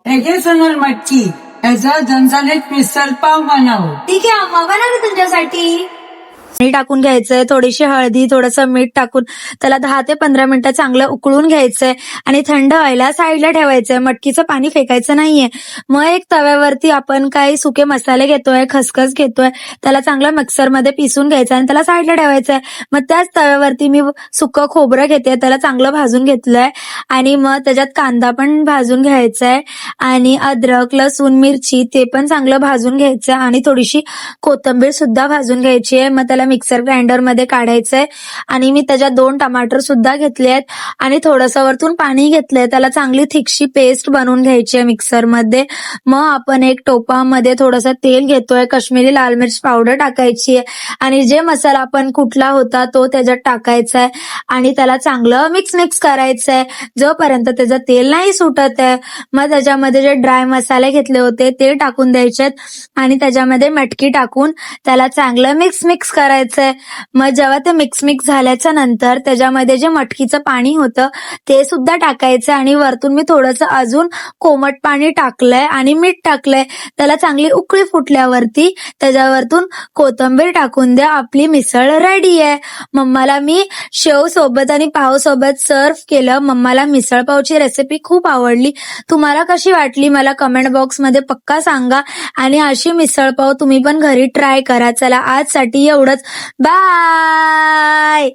Traditional मटकी याचा झणझणीत मिसळ पाव बनव. ठीक आहे अम्मा, बनवते तुमच्यासाठी. पाणी टाकून घ्यायचंय, थोडीशी हळदी, थोडंसं मीठ टाकून त्याला 10 ते 15 मिनिटं चांगलं उकळून घ्यायचंय आणि थंड व्हायला साईडला ठेवायचंय. मटकीचं पाणी फेकायचं नाहीये. मग एक तव्यावरती आपण काही सुके मसाले घेतोय, खसखस घेतोय, त्याला चांगलं मिक्सरमध्ये पिसून घ्यायचं आणि त्याला साईडला ठेवायचंय. मग त्याच तव्यावरती मी सुकं खोबरं घेते, त्याला चांगलं भाजून घेतलंय आणि मग त्याच्यात कांदा पण भाजून घ्यायचाय आणि अद्रक, लसूण, मिरची ते पण चांगलं भाजून घ्यायचं आणि थोडीशी कोथिंबीर सुद्धा भाजून घ्यायची आहे. मग त्याला मिक्सर ग्राइंडर मध्ये काढायचंय आणि मी त्याच्यात 2 टमाटर सुद्धा घेतले आहेत आणि थोडंसं वरतून पाणी घेतलंय. त्याला चांगली थिकशी पेस्ट बनवून घ्यायची आहे मिक्सरमध्ये. मग आपण एक टोपामध्ये थोडंसं तेल घेतोय, काश्मीरी लाल मिर्च पावडर टाकायची आहे आणि जे मसाला आपण कुटला होता तो त्याच्यात टाकायचा आहे आणि त्याला चांगलं मिक्स करायचंय जोपर्यंत त्याचं तेल नाही सुटत आहे. मग त्याच्यामध्ये जे ड्राय मसाले घेतले होते ते टाकून द्यायचेत आणि त्याच्यामध्ये मटकी टाकून त्याला चांगलं मिक्स करायचंय. मग जेव्हा ते मिक्स झाल्याच्या नंतर त्याच्यामध्ये जे मटकीचं पाणी होतं ते सुद्धा टाकायचं आणि वरतून मी थोडंसं अजून कोमट पाणी टाकलंय आणि मीठ टाकलंय. त्याला चांगली उकळी फुटल्यावरती त्याच्यावरतून कोथिंबीर टाकून द्या. आपली मिसळ रेडी आहे. मम्माला मी शेव सोबत आणि पाव सोबत सर्व केलं. मम्माला मिसळ पावची रेसिपी खूप आवडली. तुम्हाला कशी वाटली मला कमेंट बॉक्समध्ये पक्का सांगा आणि अशी मिसळ पाव तुम्ही पण घरी ट्राय करा. चला आजसाठी एवढंच. बाय.